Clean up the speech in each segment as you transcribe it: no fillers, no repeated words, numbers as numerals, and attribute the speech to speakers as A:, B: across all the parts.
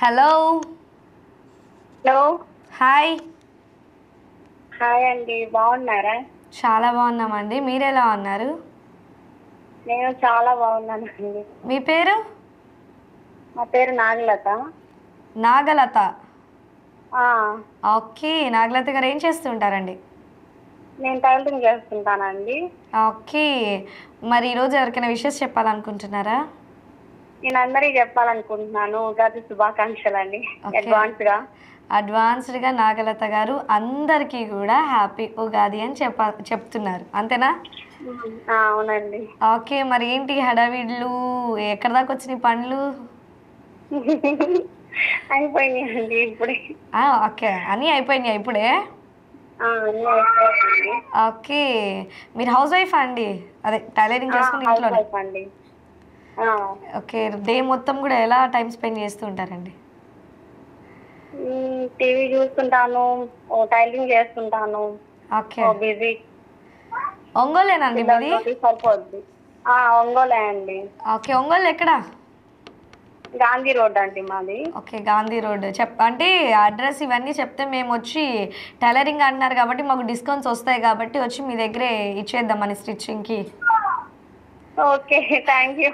A: Hello.
B: Hello.
A: Hi.
B: Hi అండి, బాగున్నారా?
A: చాలా బాగున్నామండి. మీరెలా ఉన్నారు?
B: నేను చాలా బాగున్నానండి.
A: మీ పేరు?
B: మా పేరు నాగలత.
A: నాగలత.
B: ఆ,
A: ఓకే. నాగలత గారు ఏం చేస్తూ ఉంటారండి?
B: నేను టైలరింగ్ చేస్తుంటానండి.
A: ఓకే. మరి ఈరోజు ఎవరికైనా విషెస్ చెప్పాలనుకుంటున్నారా?
B: నేను అందరికీ చెప్పాలనుకుంటున్నాను, ఉగాది శుభాకాంక్షలు అండి.
A: ఓకే. అడ్వాన్స్డ్గా నాగలత గారు అందరికీ కూడా హ్యాపీ ఉగాది అని చెప్తున్నారు, అంతేనా?
B: అవునండి.
A: ఓకే. మరి ఏంటి హడావిడ్లు? ఎక్కడ దాకా వచ్చినాయి పనులు?
B: అయిపోయినాయండి ఇప్పుడే.
A: ఓకే. అన్నీ అయిపోయినాయి ఇప్పుడే?
B: అన్నీ అయిపోయాయండి.
A: ఓకే. మీరు హౌస్ వైఫా అండి? అదే టైలరింగ్ చేసుకుని
B: హౌస్
A: ఇంట్లోనే?
B: వైఫ్ అండి.
A: ఓకే. డే మొత్తం కూడా ఎలా టైం స్పెండ్ చేస్తూ ఉంటారండి?
B: టీవీ చూస్తుంటాను, టైలరింగ్ చేస్తుంటాను.
A: ఓకే.
B: బిజీ
A: ఒంగోలేనండి మీది?
B: పిల్లలతోటి సరిపోద్ది. ఒంగోలే అండి.
A: ఓకే. ఒంగోలు ఎక్కడా?
B: గాంధీ రోడ్ అండి మాది.
A: ఓకే. గాంధీ రోడ్. అంటే అడ్రస్ ఇవన్నీ చెప్తే మేము వచ్చి టైలరింగ్ అంటున్నారు కాబట్టి మాకు డిస్కౌంట్స్ వస్తాయి కాబట్టి వచ్చి మీ దగ్గరే ఇచ్చేద్దామని స్టిచ్చింగ్కి.
B: Okay, thank you.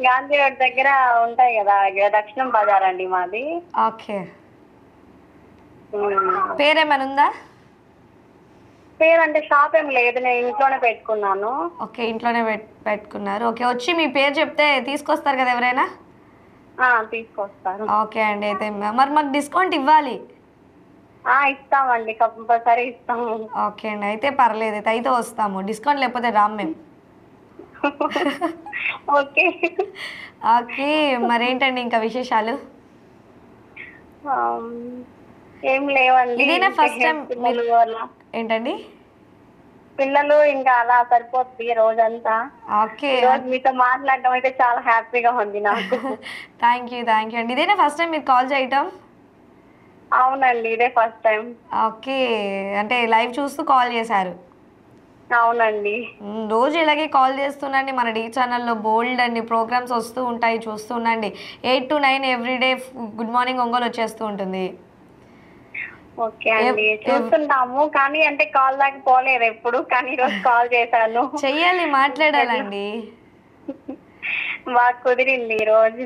B: Gandhi road దగ్గర ఉంటాయి కదా, దక్షిణం బజార్ అండి మాది.
A: ఓకే. పేరేమైనా ఉందా?
B: పేరు అంటే షాప్ ఏం లేదు, నేను ఇంట్లోనే పెట్టుకున్నాను.
A: ఓకే. ఇంట్లోనే పెట్టుకున్నారు. ఓకే. వచ్చి మీ పేరు చెప్తే తీసుకొస్తారు కదా ఎవరైనా?
B: తీసుకొస్తారు.
A: ఓకే అండి. అయితే మరి మాకు డిస్కౌంట్ ఇవ్వాలి.
B: ఇస్తామండి, కంపల్సరీ ఇస్తాము.
A: ఓకే అండి. అయితే పర్లేదు, అయితే వస్తాము. డిస్కౌంట్ లేకపోతే రాము మేము.
B: ఓకే.
A: ఓకే. మరేంటండి ఇంకా విశేషాలు?
B: ఏం లేవండి.
A: ఇదేనా ఫస్ట్ టైం?
B: పిల్లలు అలా
A: ఏంటండి?
B: పిల్లలు ఇంకా అలా సరిపోతుంది రోజంతా.
A: ఓకే.
B: ఈరోజు మీతో మాట్లాడడం అయితే చాలా హ్యాపీగా ఉంది నాకు.
A: థ్యాంక్ యూ అండి. ఇదేనా ఫస్ట్ టైం మీరు కాల్ చేయటం?
B: అవునండి, ఇదే ఫస్ట్ టైం.
A: ఓకే. అంటే లైవ్ చూస్తూ కాల్ చేశారు?
B: అవునండి.
A: రోజు ఇలాగే కాల్ చేస్తుండండి. మన డి ఛానల్లో బోల్డ్ అన్ని ప్రోగ్రామ్స్ వస్తూ ఉంటాయి, చూస్తూ ఉండండి. 8 to 9 everyday good morning Ongole వచ్చేస్తూ ఉంటుంది.
B: ఓకే అండి, చూస్తుంటాము. కానీ అంటే కాల్ దాకా పోలేదు ఎప్పుడు, కానీ ఈరోజు కాల్ చేశాను.
A: చెయ్యాలి, మాట్లాడాలండి.
B: బాగా కుదిరింది ఈరోజు.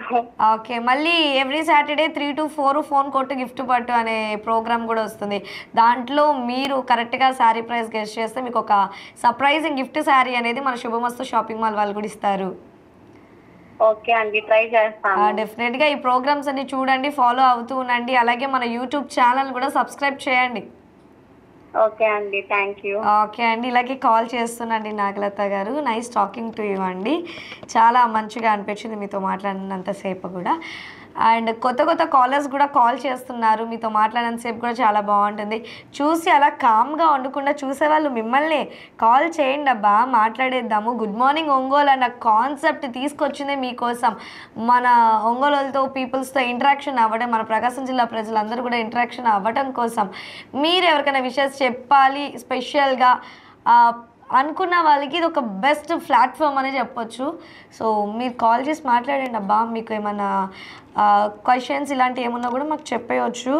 A: ఓకే. మళ్ళీ ఎవ్రీ సాటర్డే 3 to 4 ఫోన్ కొట్టు గిఫ్ట్ పట్టు అనే ప్రోగ్రామ్ కూడా వస్తుంది. దాంట్లో మీరు కరెక్ట్గా శారీ ప్రైస్ గెస్ట్ చేస్తే మీకు ఒక సర్ప్రైజింగ్ గిఫ్ట్ శారీ అనేది మన శుభమస్తు షాపింగ్ మాల్ వాళ్ళు కూడా ఇస్తారు.
B: ఓకే అండి, ట్రై చేస్తాను.
A: డెఫినెట్గా ఈ ప్రోగ్రామ్స్ అన్ని చూడండి, ఫాలో అవుతూ ఉండండి. అలాగే మన యూట్యూబ్ ఛానల్ కూడా సబ్స్క్రైబ్ చేయండి.
B: ఓకే అండి, థ్యాంక్ యూ.
A: ఓకే అండి. ఇలాగే కాల్ చేస్తున్నాండి నాగలత గారు. నైస్ టాకింగ్ టు యూ అండి. చాలా మంచిగా అనిపించింది మీతో మాట్లాడినంతసేపు కూడా. అండ్ కొత్త కాలర్స్ కూడా కాల్ చేస్తున్నారు. మీతో మాట్లాడినంతసేపు కూడా చాలా బాగుంటుంది. చూసి అలా కామ్గా ఉండకుండా చూసేవాళ్ళు మిమ్మల్ని కాల్ చేయండి అబ్బా, మాట్లాడేద్దాము. గుడ్ మార్నింగ్ ఒంగోలు అన్న కాన్సెప్ట్ తీసుకొచ్చిందే మీకోసం. మన ఒంగోలుతో పీపుల్స్తో ఇంటరాక్షన్ అవ్వడం, మన ప్రకాశం జిల్లా ప్రజలందరూ కూడా ఇంటరాక్షన్ అవ్వడం కోసం మీరు ఎవరికైనా విషయాలు చెప్పాలి స్పెషల్గా అనుకున్న వాళ్ళకి ఇది ఒక బెస్ట్ ప్లాట్ఫామ్ అని చెప్పొచ్చు. సో మీరు కాల్ చేసి మాట్లాడండి అబ్బా. మీకు ఏమైనా క్వశ్చన్స్ ఇలాంటివి ఏమున్నా కూడా మాకు చెప్పేయచ్చు.